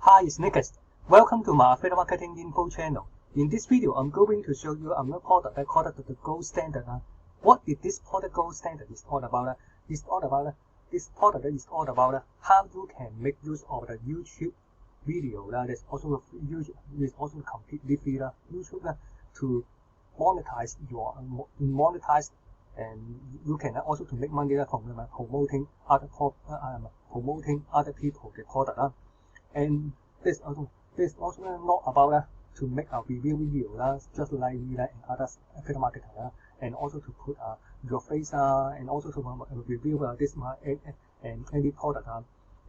Hi, it's Nicholas. Welcome to my affiliate marketing info channel. In this video, I'm going to show you another product that called the gold standard. What is this product gold standard is all about? This product is all about how you can make use of the YouTube video. That's also completely free. YouTube to monetize and you can also to make money from promoting other people's product. And this also not about to make a review video just like me and other affiliate marketer and also to put your face and also to review this and any product.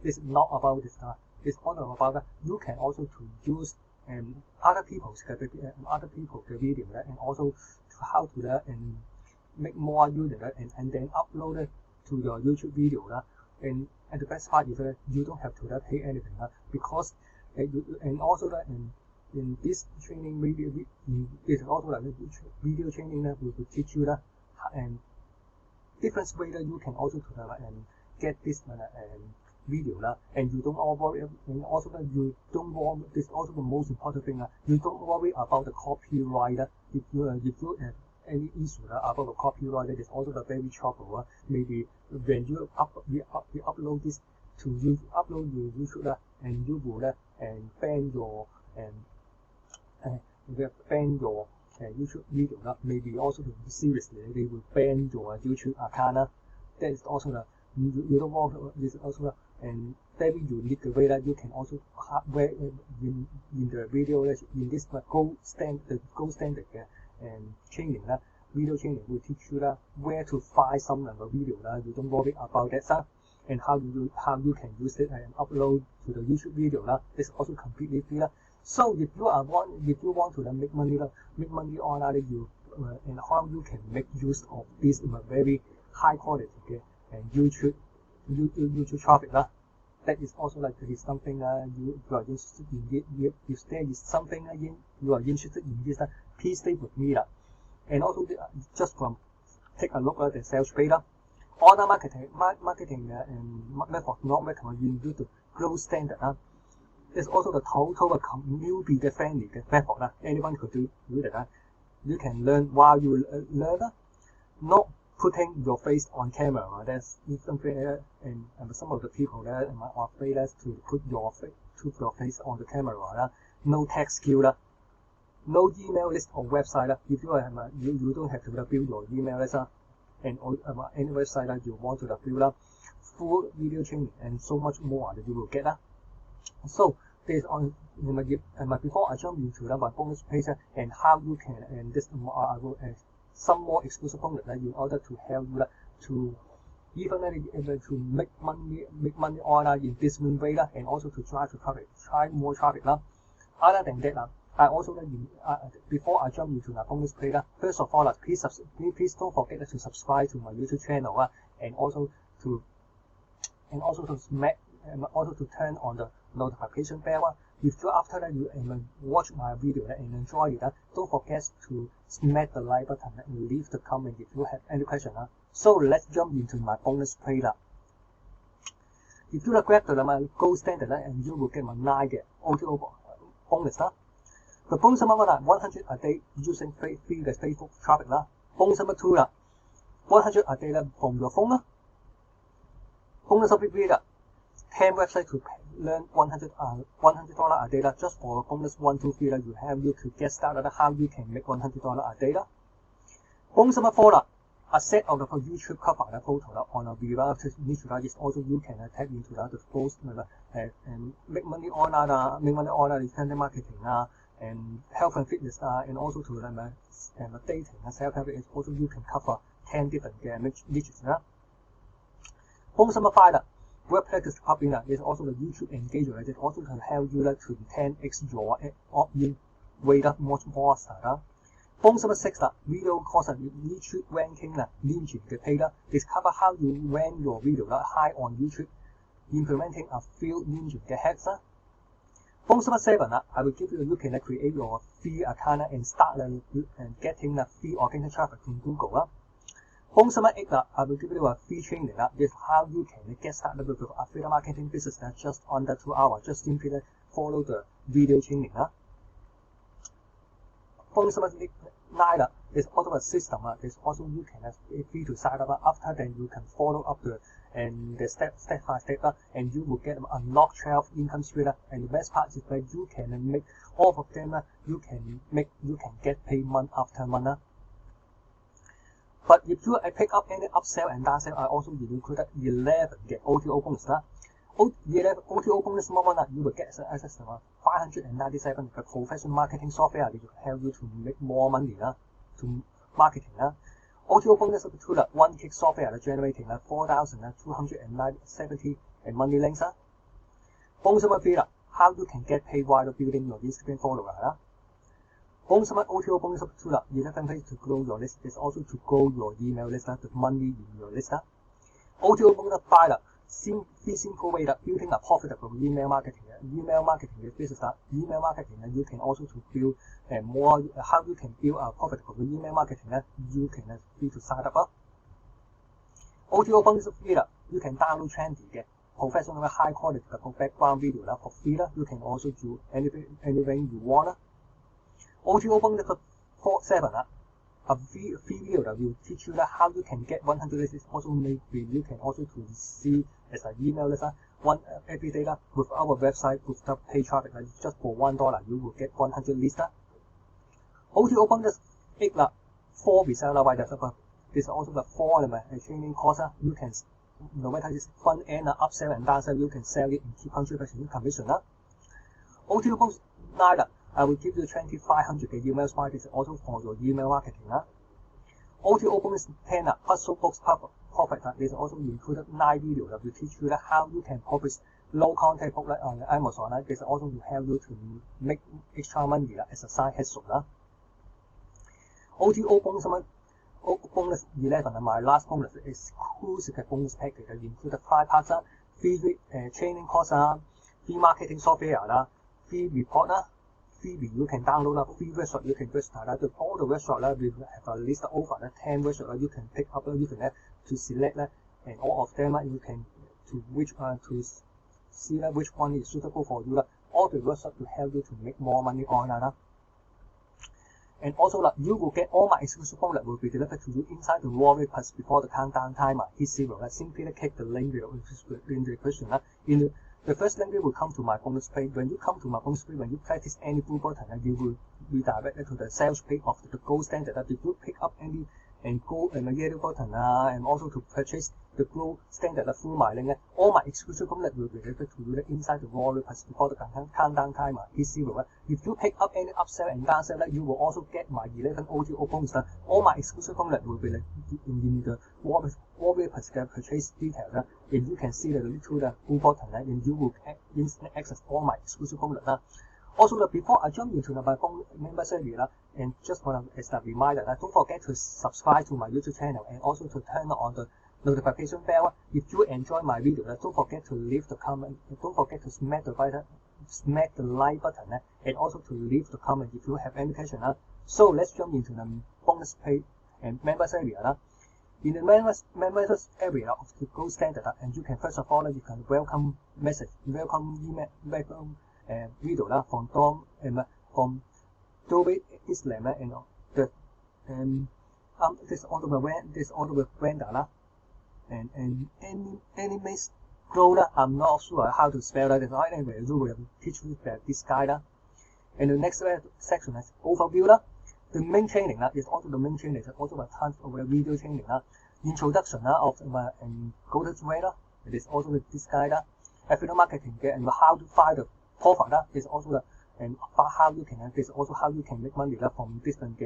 This is not about this. It's all about you can also to use other people's video and also to how to and make more users and then upload it to your YouTube video. And the best part is you don't have to pay anything because and also in this training video is also like video training that will teach you and different way that you can also and get this video and you don't worry, and also that you don't worry. This is also the most important thing. You don't worry about the copyright. If you have any issue about the copyright, that is also the very trouble. Maybe when you upload this to you upload your YouTube and you will and ban your YouTube video. Maybe also seriously they will ban your YouTube account. That is also the you don't want this also and very unique way that you can also where in the video in this gold standard and training video training will teach you where to find some video you don't worry about that and how you can use it and upload to the YouTube video it's also completely free. So if you want to make money online, and how you can make use of this very high quality and YouTube traffic that is also like is something you are interested in. If there is something you are interested in this, please stay with me and also just take a look at the sales page. Online marketing and method not recommended due to gold standard. There's also the total newbie friendly method. Anyone could do that. You can learn while you learn. Not putting your face on camera. That's something and some of the people that are afraid to put your face on the camera. No text skill. No email list or website. If you have you don't have to build your email list and any website that you want to build full video training and so much more that you will get. So based on before I jump into my bonus page and how you can and this I will some more exclusive bonus in order to help you to even able to make money online in this way and also to try more traffic. Other than that I also before I jump into the bonus page first of all please don't forget to subscribe to my YouTube channel and also to turn on the notification bell. If you after that you watch my video and enjoy it, don't forget to smash the like button and leave the comment if you have any question. So let's jump into my bonus page. If you grab the gold standard and you will get my 9 audio bonus. The bonus number 100 a day using free Facebook traffic. Bonus number 2 100 a day from your phone. Bonus number 3 10 websites to learn $100 a day just for bonus 1, 2, 3 you could get started how you can make $100 a day. Bonus number 4 a set of the YouTube cover photo on a video is also you can tap into the post and make money online internet marketing and health and fitness and also to dating and self-help is also you can cover 10 different niches. Bonus number 5 web practice publishing is also the YouTube engagement. It also can help you to 10x your opt-in rate much more. Bonus number 6 video course YouTube ranking engine page discover how you rank your video high on YouTube, implementing a few engine hacks. Bonus number 7 I will give you can create your free account and start and getting free organic traffic from Google. Bonus number 8 I will give you a free training is how you can get started with affiliate marketing business just under 2 hours. Just simply follow the video training. Bonus number 9 is also a system. There's also you can free to sign up. After then you can follow up the step by step, and you will get unlock 12 income stream. And the best part is that you can make all of them. You can get paid month after month. But if you pick up any upsell and downsell, I also included 11 get OTO bonus. 11 OTO bonus number 1, you will get access to 597 the professional marketing software that will help you to make more money to marketing. OTO bonus number 2, 1 kick software generating 4,270 money links. Bonus number 3, how you can get paid while building your Instagram follower. Bonus number OTO bonus number 2, 11 ways to grow your list is also to grow your email list, the money in your list. OTO bonus 5, three simple ways building a profitable email marketing. Email marketing is business. Email marketing, you can also to build more. How you can build a profitable email marketing? You can free to sign up. OTO bonus 3, you can download trendy professional high quality background video for free. You can also do anything you want. OTO bonus 7, a free video that will teach you how you can get 100 lists. Also maybe you can also to see as an email list one every day with our website with the pay traffic. Just for $1 you will get 100 lists. OTO bonus 8, 4 reseller. This is also the 4 training course. You can, no matter this front end upsell and downsell, you can sell it and keep 100% commission. OTO bonus 9, I will give you 2,500 email smart. This is also for your email marketing. OTO bonus 10, hustle books profit. This also included 9 videos that will teach you how you can publish low content book on Amazon. This also will help you to make extra money as a side hustle. OTO bonus 11, my last bonus is exclusive bonus package that included 5 parts, free training course, free marketing software, free report, freebie you can download, free workshop you can register. All the workshop we have a list over 10 workshop you can pick up. You can to select and all of them you can to see which one is suitable for you. All the workshop to help you to make more money online. And also you will get all my exclusive bonus will be delivered to you inside the Warrior Plus before the countdown timer hits 0. Simply click the link below in the description. The first link will come to my bonus page. When you come to my bonus page, when you practice any blue button, you will be directed to the sales page of the gold standard. If you pick up any and gold and yellow button, and also to purchase the gold standard through my link, all my exclusive bonus will be delivered to you inside the Warrior Plus before the countdown timer hits 0. If you pick up any upsell and downsell, you will also get my 11 OTO bonus. All my exclusive bonus will be in the Warrior Plus purchase details. And you can see the little blue button, and you will instantly access all my exclusive bonus. Also, before I jump into my member service, and just as a reminder, don't forget to subscribe to my YouTube channel and also to turn on the notification bell. If you enjoy my video, don't forget to leave the comment. Don't forget to smack the like button, and also to leave the comment if you have any question. So let's jump into the bonus page and members area. In the members area of the gold standard, and you can first of all you can welcome email, video from Dom and from Dobe Islam and the this all the vendor and any miss grow. I'm not sure how to spell that. Anyway, you will teach you this guide. And the next section is overview. The main training is also the main training. Is also a tons of video training. Introduction of and go-to way. It is also this guide. Affiliate marketing and how to find the profit. Is also the and how you can. This also how you can make money from different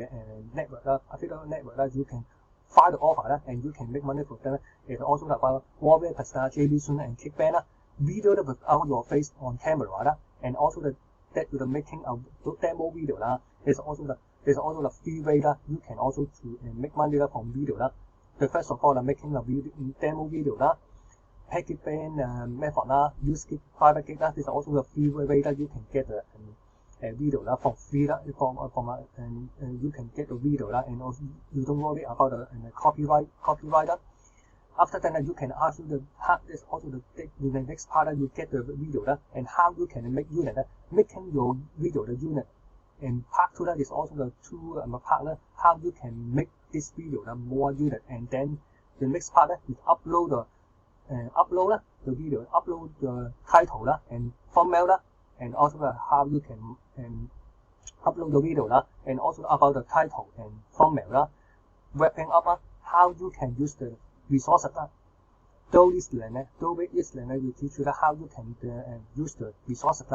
network. Affiliate network. You can find the offer and you can make money from them. It's also about Warrior Plus, JB Soon and Kickband. Video without your face on camera. And also that with the making of demo video. There's also the free way you can also to make money from video. The first of all, making a video, demo video. Packet band method. Use private gig. This is also the free way that you can get a video from free and you can get a video and also you don't worry about the copyright. After that, you can also this also the next part you get the video and how you can make unit making your video the unit. And part 2 is also the part how you can make this video more unit. And then the next part is upload the video, upload the title and thumbnail and also how you can upload the video and also about the title and thumbnail wrapping up how you can use the resources though this lesson will teach you how you can use the resources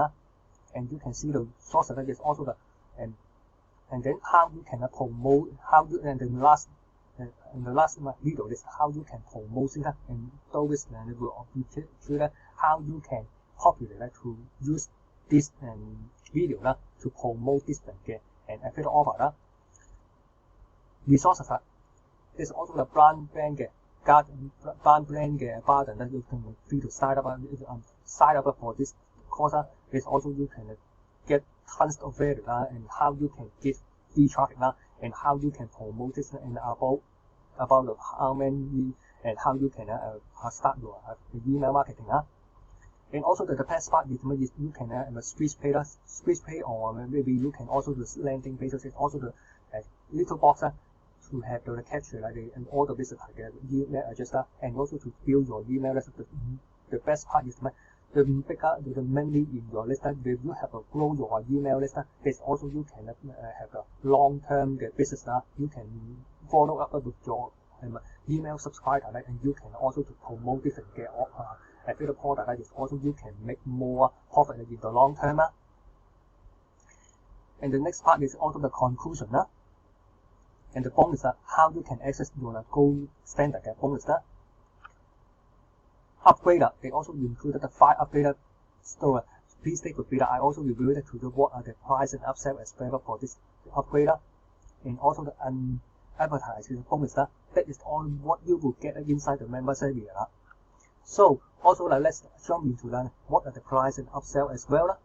and you can see the sources is also the and then how you can promote how you and the last video is how you can promote it and though this lesson will teach you how you can populate to use this video to promote this and affiliate offer resources there's also the brand button that you can free to sign up for this course. There's also you can get tons of value and how you can get free traffic and how you can promote this and about how many and how you can start your email marketing and also the best part is you can switch pay or maybe you can also the landing pages is also the little box to have the capture and all the visitors email address and also to build your email list. The best part is the bigger the many in your list if you have a grow your email list there's also you can have a long-term business you can follow up with your email subscriber and you can also to promote this and get affiliate product is also you can make more profit in the long term and the next part is also the conclusion and the bonus how you can access your gold standard bonus upgrade they also included the 5 upgraded store. Please take a bit I also reviewed to the what are the price and upsell as well for this upgrader and also the unadvertised bonus that is all what you will get inside the members area. So also let's jump into what are the price and upsell as well.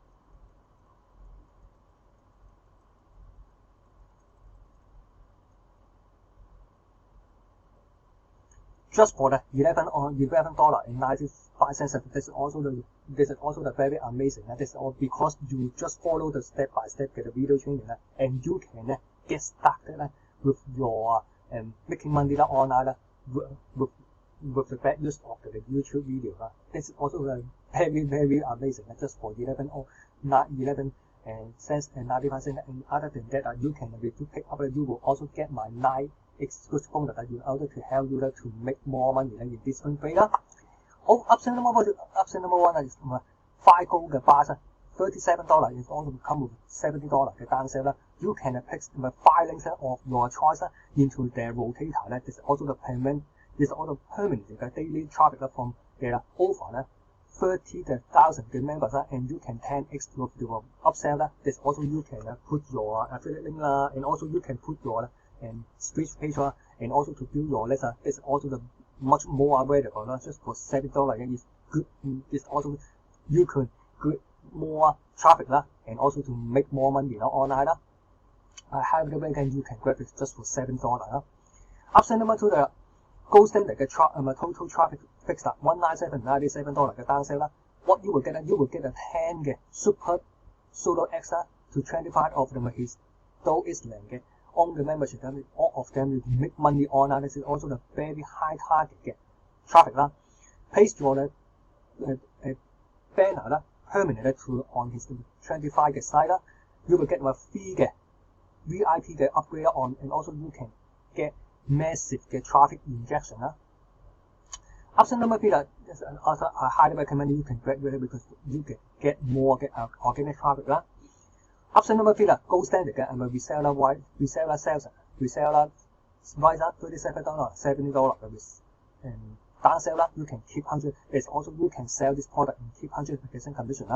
Just for the $11.95, this is also the very amazing. This is all because you just follow the step by step the video training and you can get started with your making money online with the bad use of the YouTube video. This is also very amazing. Just for 11 cents and 95 cents. And other than that, you can if you pick up, you will also get my 9 exclusive bonus that in order to help you to make more money in this one trade. Option number one is 5 gold bars, $37 is also come with $70 downsell. You can pick 5 links of your choice into the rotator. This is also the permanent daily traffic from their over 30,000 members and you can 10x with your upsell. This also you can put your affiliate link and also you can put your switch page and also to build your list. This is also the much more available just for $70 is good. It's also you can get more traffic and also to make more money online. I highly recommend you can grab it just for $7. Option number 2 the gold standard total traffic fixed $197.97 downsell. What you will get a 10 super solo extra to 25 of them is though is land on the membership, all of them will make money online. This is also the very high target traffic. Paste your banner permanently to on his 25 site. You will get a free VIP upgrade on, and also you can get massive traffic injection. Option number 3 also I highly recommend you can grab it because you can get more organic traffic. Option number 3 gold standard and reseller sales. Reseller rise up $37, $70 and downsell you can keep 100. There's also you can sell this product and keep 100% commission.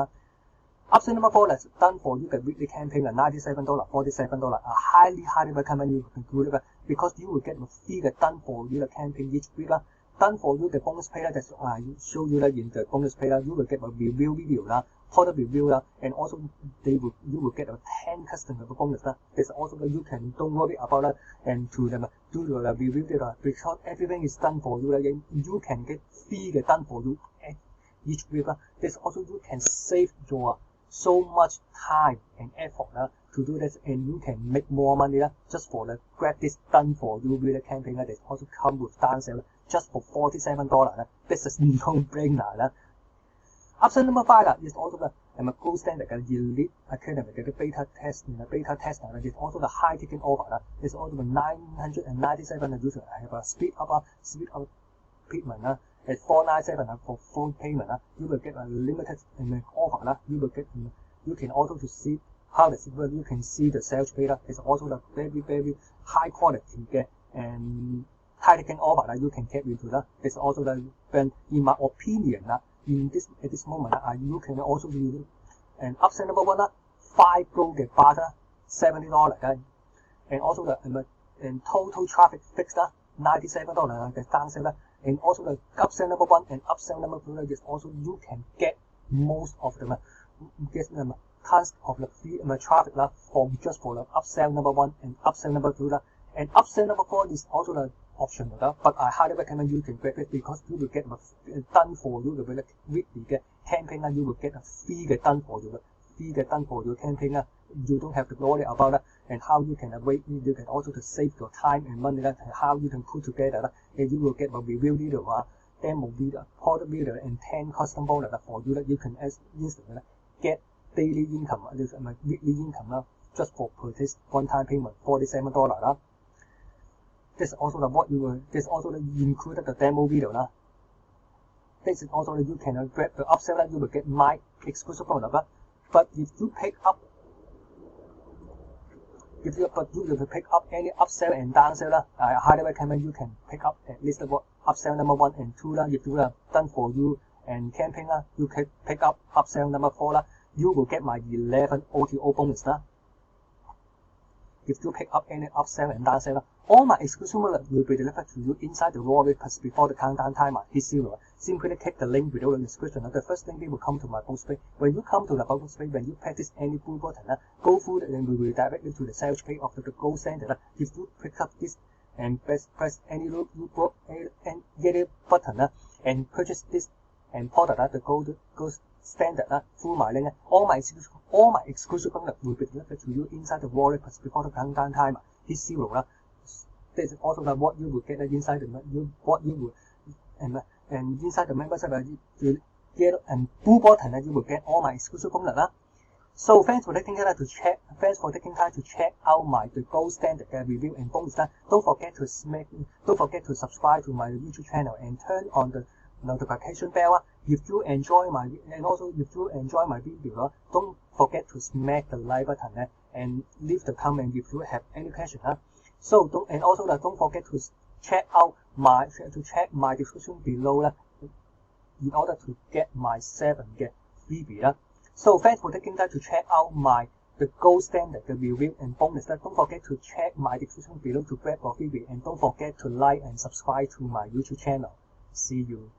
Option number 4 is done for you get weekly campaign at $97, $47. I highly recommend you can do it because you will get a free done for you the campaign each week. Done for you the bonus pay that I show you in the bonus pay you will get a review video product review and also you will get a 10 customer bonus There's also you can don't worry about and to them do the review because everything is done for you you can get free done for you each week There's also you can save your so much time and effort to do this, and you can make more money just for the grab this done for you with the campaign that also come with down sale just for $47 This is no-brainer Option number 5 is also the gold standard elite academic beta test is also the high ticket offer It's also the 997 usually have a speed up payment at 497 for full payment you will get a limited offer you can also to see how the work you can see the sales page It's also the very high quality and high ticket offer you can get into It's also the in my opinion at this moment you can also use it. And option number 1 5 gold butter $70 and also the and total traffic fixed $97 the down sale and also the upsell number 1 and upsell number 2 is also you can get most of them get them tons of the free traffic from just for the upsell number 1 and upsell number 2 and upsell number 4 is also the optional but I highly recommend you can grab it because you will get done for you the weekly campaign you will get a free done for you campaign you don't have to worry about and how you can wait you can also to save your time and money and how you can put together and you will get a review video demo video product video and 10 custom bonus for you that you can instantly get daily income weekly income just for purchase one-time payment $47 This is also the what you will. This also the included the demo video This is also you can grab the upsell you will get my exclusive bonus But if you pick up, you will pick up any upsell and downsell I highly recommend you can pick up at least the upsell number 1 and 2 If you done for you and campaign you can pick up upsell number 4 You will get my 11 OTO bonus If you pick up any upsell and downsell all my exclusive bonus will be delivered to you inside the raw reports before the countdown timer hits 0. Simply click the link below the description. The first link will come to my post page. When you come to the post page, when you press any blue button, go through and we will direct you to the sales page of the gold standard. If you pick up this and press any yellow button and purchase this and product the gold standard through my link, all my exclusive bonus will be delivered to you inside the raw reports before the countdown timer hits 0. This is also what you will get inside and inside the membership you get and blue button you will get all my exclusive bonus So thanks for taking time to check out the gold standard review and bonus Don't forget to subscribe to my YouTube channel and turn on the notification bell if you enjoy my video. Don't forget to smack the like button and leave the comment if you have any question So don't forget to check my description below in order to get my 7 freebie So thanks for taking time to check out the gold standard review and bonus Don't forget to check my description below to grab your freebie and don't forget to like and subscribe to my YouTube channel. See you.